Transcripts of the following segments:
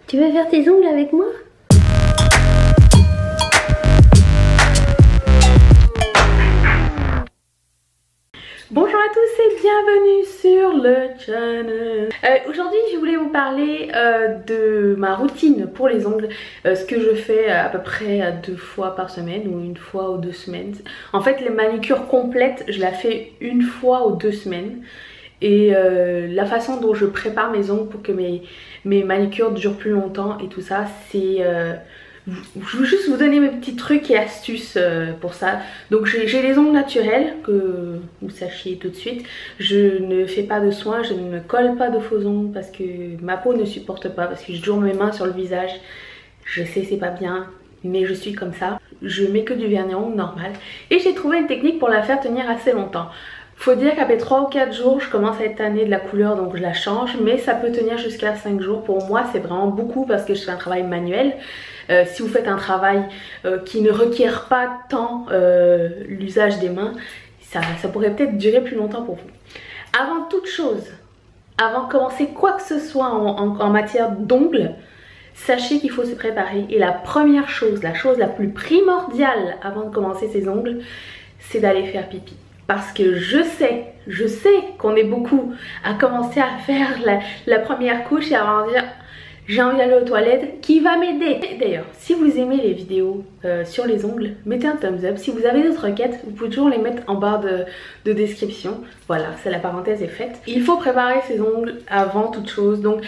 Tu veux faire tes ongles avec moi? Bonjour à tous et bienvenue sur le channel. Aujourd'hui je voulais vous parler de ma routine pour les ongles, ce que je fais à peu près 2 fois par semaine ou 1 fois ou 2 semaines. En fait les manicures complètes je la fais 1 fois ou 2 semaines. Et la façon dont je prépare mes ongles pour que mes manicures durent plus longtemps et tout ça, c'est... je veux juste vous donner mes petits trucs et astuces pour ça. Donc j'ai les ongles naturels, que vous sachiez tout de suite. Je ne fais pas de soins, je ne me colle pas de faux ongles parce que ma peau ne supporte pas, parce que j'ai toujours mes mains sur le visage. Je sais c'est pas bien, mais je suis comme ça. Je mets que du vernis à ongles normal. Et j'ai trouvé une technique pour la faire tenir assez longtemps. Faut dire qu'après 3 ou 4 jours je commence à être tannée de la couleur, donc je la change, mais ça peut tenir jusqu'à 5 jours. Pour moi c'est vraiment beaucoup parce que je fais un travail manuel. Si vous faites un travail qui ne requiert pas tant l'usage des mains, ça pourrait peut-être durer plus longtemps pour vous. Avant toute chose, avant de commencer quoi que ce soit en matière d'ongles, sachez qu'il faut se préparer. Et la première chose, la chose la plus primordiale avant de commencer ses ongles, c'est d'aller faire pipi. Parce que je sais qu'on est beaucoup à commencer à faire la première couche et à avoir dire j'ai envie d'aller aux toilettes, qui va m'aider. D'ailleurs, si vous aimez les vidéos sur les ongles, mettez un thumbs up. Si vous avez d'autres requêtes, vous pouvez toujours les mettre en barre de description. Voilà, c'est la parenthèse est faite. Il faut préparer ses ongles avant toute chose. Donc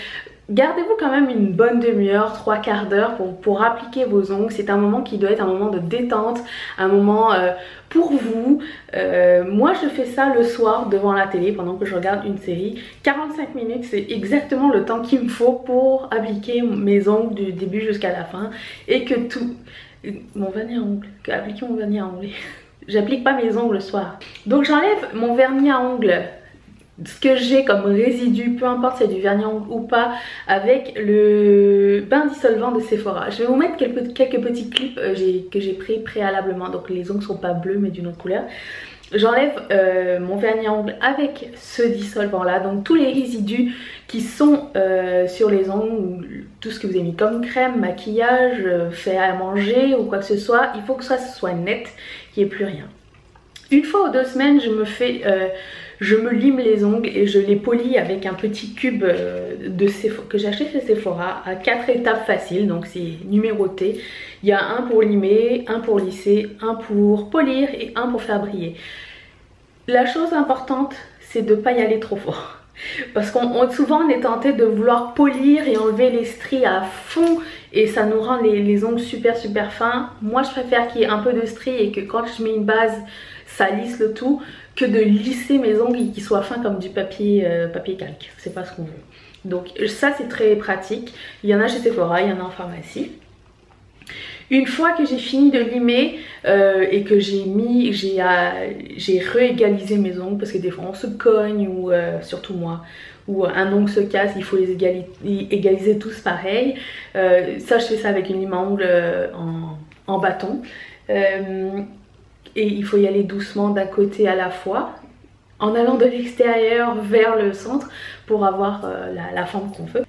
gardez-vous quand même une bonne demi-heure, 3/4 d'heure pour appliquer vos ongles. C'est un moment qui doit être un moment de détente, un moment pour vous. Moi je fais ça le soir devant la télé pendant que je regarde une série. 45 minutes c'est exactement le temps qu'il me faut pour appliquer mes ongles du début jusqu'à la fin. Et que tout... Mon vernis à ongles, appliquer mon vernis à ongles. J'applique pas mes ongles le soir. Donc j'enlève mon vernis à ongles, ce que j'ai comme résidu, peu importe si c'est du vernis à ongles ou pas, avec le bain dissolvant de Sephora. Je vais vous mettre quelques petits clips que j'ai pris préalablement. Donc les ongles sont pas bleus mais d'une autre couleur. J'enlève mon vernis à ongles avec ce dissolvant là. Donc tous les résidus qui sont sur les ongles, tout ce que vous avez mis comme crème, maquillage, fait à manger ou quoi que ce soit, il faut que ça soit net, qu'il n'y ait plus rien. 1 fois ou 2 semaines je me lime les ongles et je les polis avec un petit cube que j'ai acheté chez Sephora à 4 étapes faciles, donc c'est numéroté. Il y a un pour limer, un pour lisser, un pour polir et un pour faire briller. La chose importante c'est de ne pas y aller trop fort. Parce qu'on souvent on est tenté de vouloir polir et enlever les stries à fond et ça nous rend les ongles super fins. Moi je préfère qu'il y ait un peu de stries et que quand je mets une base ça lisse le tout, que de lisser mes ongles et qu'ils soient fins comme du papier calque. C'est pas ce qu'on veut. Donc ça c'est très pratique. Il y en a chez Sephora, il y en a en pharmacie. Une fois que j'ai fini de limer et que j'ai réégalisé mes ongles, parce que des fois on se cogne ou surtout moi, ou un ongle se casse, il faut les égaliser tous pareil. Ça je fais ça avec une lime à ongles en bâton. Et il faut y aller doucement d'un côté à la fois, en allant de l'extérieur vers le centre pour avoir la forme qu'on veut.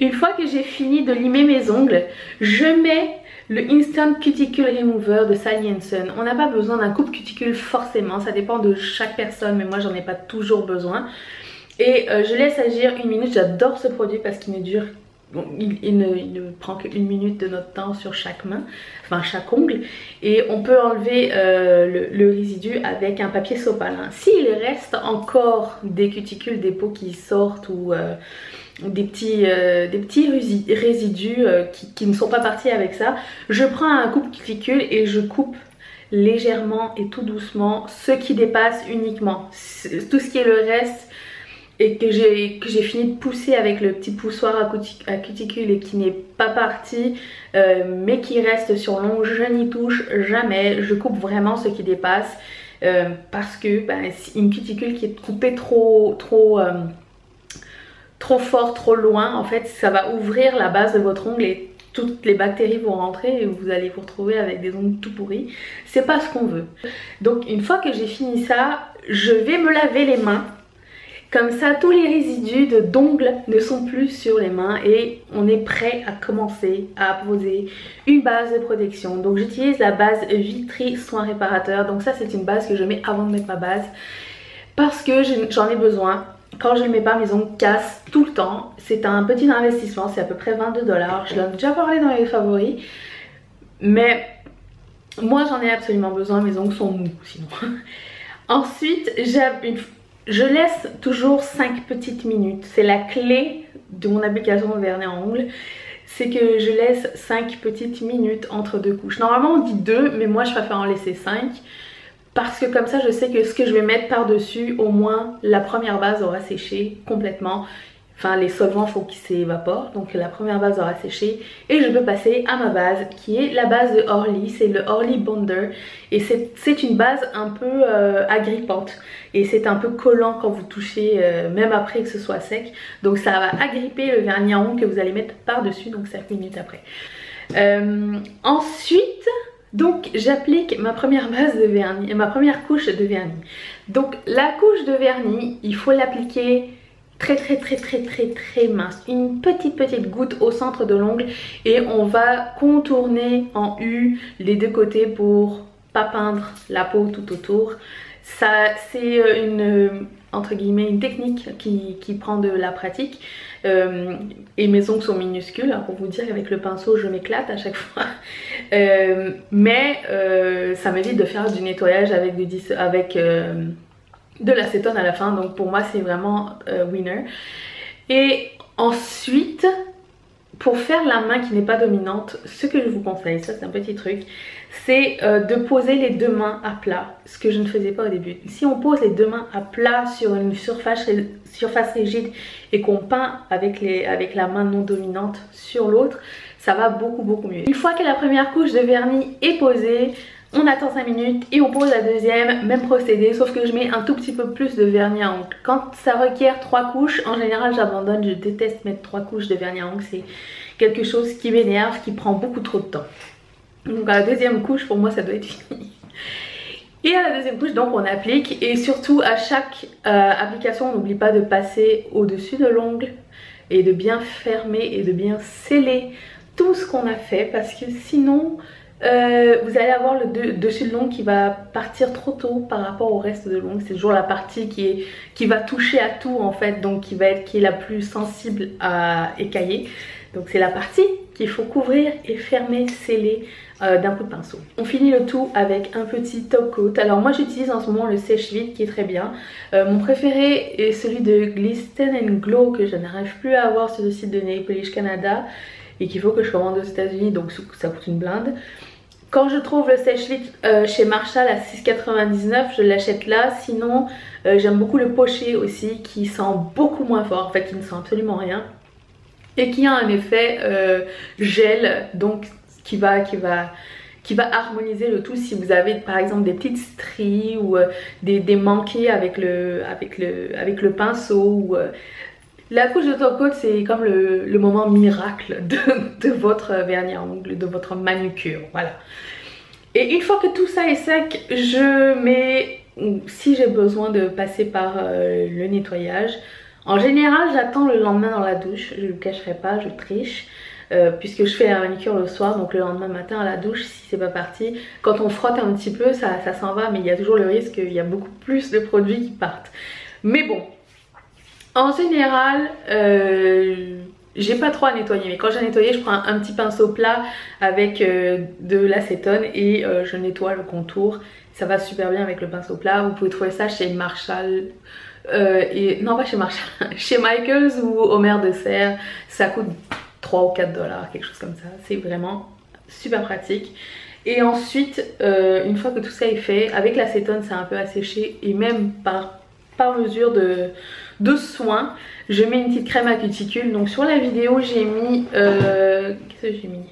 Une fois que j'ai fini de limer mes ongles, je mets le Instant Cuticle Remover de Sally Hansen. On n'a pas besoin d'un coupe cuticule forcément, ça dépend de chaque personne, mais moi j'en ai pas toujours besoin. Et je laisse agir 1 minute, j'adore ce produit parce qu'il ne dure... Bon, il ne prend que 1 minute de notre temps sur chaque main, enfin chaque ongle, et on peut enlever le résidu avec un papier sopalin. S'il reste encore des cuticules, des peaux qui sortent ou des petits résidus qui ne sont pas partis avec ça, je prends un coupe cuticule et je coupe légèrement et tout doucement ce qui dépasse uniquement. Tout ce qui est le reste et que j'ai fini de pousser avec le petit poussoir à cuticule et qui n'est pas parti mais qui reste sur l'ongle, je n'y touche jamais. Je coupe vraiment ce qui dépasse parce que une cuticule qui est coupée trop fort, trop loin, en fait ça va ouvrir la base de votre ongle et toutes les bactéries vont rentrer et vous allez vous retrouver avec des ongles tout pourris. C'est pas ce qu'on veut. Donc une fois que j'ai fini ça, je vais me laver les mains. Comme ça, tous les résidus d'ongles ne sont plus sur les mains et on est prêt à commencer à poser une base de protection. Donc j'utilise la base Vitry Soin Réparateur. Donc ça, c'est une base que je mets avant de mettre ma base parce que j'en ai besoin. Quand je ne le mets pas, mes ongles cassent tout le temps. C'est un petit investissement, c'est à peu près 22 $. Je l'en ai déjà parlé dans mes favoris. Mais moi, j'en ai absolument besoin. Mes ongles sont mous sinon. Ensuite, je laisse toujours 5 petites minutes. C'est la clé de mon application de vernis à ongles. C'est que je laisse 5 petites minutes entre deux couches. Normalement, on dit 2, mais moi, je préfère en laisser 5. Parce que comme ça, je sais que ce que je vais mettre par-dessus, au moins, la première base aura séché complètement. Enfin, les solvants, il faut qu'ils s'évaporent. Donc la première base aura séché. Et je peux passer à ma base, qui est la base de Orly. C'est le Orly Bonder. Et c'est une base un peu agrippante. Et c'est un peu collant quand vous touchez, même après que ce soit sec. Donc ça va agripper le vernis à ongles que vous allez mettre par-dessus. Donc 5 minutes après. Ensuite... donc j'applique ma première base de vernis, ma première couche de vernis. Donc la couche de vernis, il faut l'appliquer très mince. Une petite goutte au centre de l'ongle et on va contourner en U les deux côtés pour pas peindre la peau tout autour. Ça, c'est entre guillemets une technique qui prend de la pratique. Et mes ongles sont minuscules, hein, pour vous dire qu'avec le pinceau je m'éclate à chaque fois. Mais ça m'évite de faire du nettoyage avec de l'acétone à la fin. Donc pour moi c'est vraiment winner. Et ensuite, pour faire la main qui n'est pas dominante, ce que je vous conseille, ça c'est un petit truc, c'est de poser les deux mains à plat, ce que je ne faisais pas au début. Si on pose les deux mains à plat sur une surface rigide et qu'on peint avec la main non dominante sur l'autre, ça va beaucoup mieux. Une fois que la première couche de vernis est posée, on attend 5 minutes et on pose la deuxième, même procédé, sauf que je mets un tout petit peu plus de vernis à ongles. Quand ça requiert 3 couches, en général j'abandonne, je déteste mettre 3 couches de vernis à ongles, c'est quelque chose qui m'énerve, qui prend beaucoup trop de temps. Donc à la deuxième couche, pour moi ça doit être fini. Et à la deuxième couche, donc on applique, et surtout à chaque application, on n'oublie pas de passer au-dessus de l'ongle et de bien fermer et de bien sceller tout ce qu'on a fait, parce que sinon vous allez avoir le dessus de l'ongle qui va partir trop tôt par rapport au reste de l'ongle. C'est toujours la partie qui va toucher à tout en fait, donc qui est la plus sensible à écailler. Donc c'est la partie qu'il faut couvrir et fermer, sceller d'un coup de pinceau. On finit le tout avec un petit top coat. Alors moi j'utilise en ce moment le sèche-vite qui est très bien. Mon préféré est celui de Glisten & Glow que je n'arrive plus à avoir sur le site de Nail Polish Canada et qu'il faut que je commande aux États-Unis, donc ça coûte une blinde. Quand je trouve le sèche-vite chez Marshall à 6,99, je l'achète là. Sinon j'aime beaucoup le Poché aussi, qui sent beaucoup moins fort, en fait qui ne sent absolument rien. Et qui a un effet gel, donc qui va harmoniser le tout si vous avez par exemple des petites stries ou des manqués avec le pinceau. Ou, la couche de top coat, c'est comme le moment miracle de votre vernis à ongles, de votre manucure, voilà. Et une fois que tout ça est sec, je mets, si j'ai besoin de passer par le nettoyage, en général j'attends le lendemain dans la douche, je ne le cacherai pas, je triche. Puisque je fais la manicure le soir, donc le lendemain matin à la douche, si c'est pas parti, quand on frotte un petit peu ça s'en va, mais il y a toujours le risque qu'il y a beaucoup plus de produits qui partent. Mais bon, en général j'ai pas trop à nettoyer, mais quand j'ai nettoyé je prends un petit pinceau plat avec de l'acétone et je nettoie le contour. Ça va super bien avec le pinceau plat. Vous pouvez trouver ça chez Marshall non pas chez Marshall, chez Michaels ou Homer de Serre. Ça coûte 3 ou 4 $, quelque chose comme ça. C'est vraiment super pratique. Et ensuite, une fois que tout ça est fait, avec l'acétone c'est un peu asséché, et même par mesure de soin, je mets une petite crème à cuticule. Donc sur la vidéo j'ai mis qu'est-ce que j'ai mis,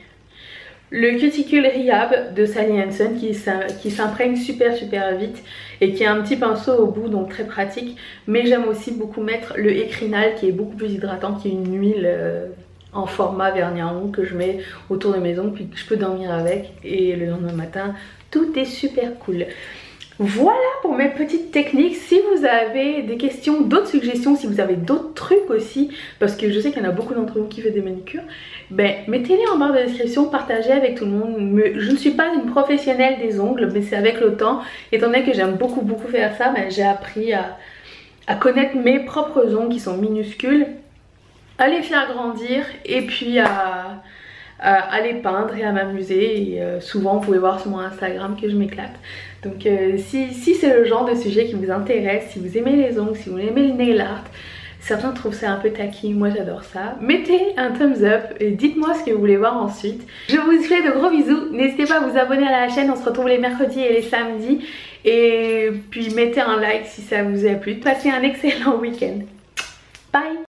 le cuticule Rehab de Sally Hansen qui s'imprègne super vite et qui a un petit pinceau au bout, donc très pratique. Mais j'aime aussi beaucoup mettre le Ecrinal qui est beaucoup plus hydratant, qui est une huile en format vernis à ongles que je mets autour de mes ongles, puis que je peux dormir avec, et le lendemain matin tout est super cool. Voilà pour mes petites techniques. Si vous avez des questions, d'autres suggestions, si vous avez d'autres trucs aussi, parce que je sais qu'il y en a beaucoup d'entre vous qui font des manicures, ben mettez-les en barre de description, partagez avec tout le monde. Je ne suis pas une professionnelle des ongles, mais c'est avec le temps, étant donné que j'aime beaucoup faire ça, ben, j'ai appris à connaître mes propres ongles qui sont minuscules, à les faire grandir et puis à les peindre et à m'amuser. Et souvent vous pouvez voir sur mon Instagram que je m'éclate. Donc si c'est le genre de sujet qui vous intéresse, si vous aimez les ongles, si vous aimez le nail art, certains trouvent ça un peu tacky, moi j'adore ça, mettez un thumbs up et dites-moi ce que vous voulez voir ensuite. Je vous fais de gros bisous, n'hésitez pas à vous abonner à la chaîne, on se retrouve les mercredis et les samedis. Et puis mettez un like si ça vous a plu. Passez un excellent week-end. Bye!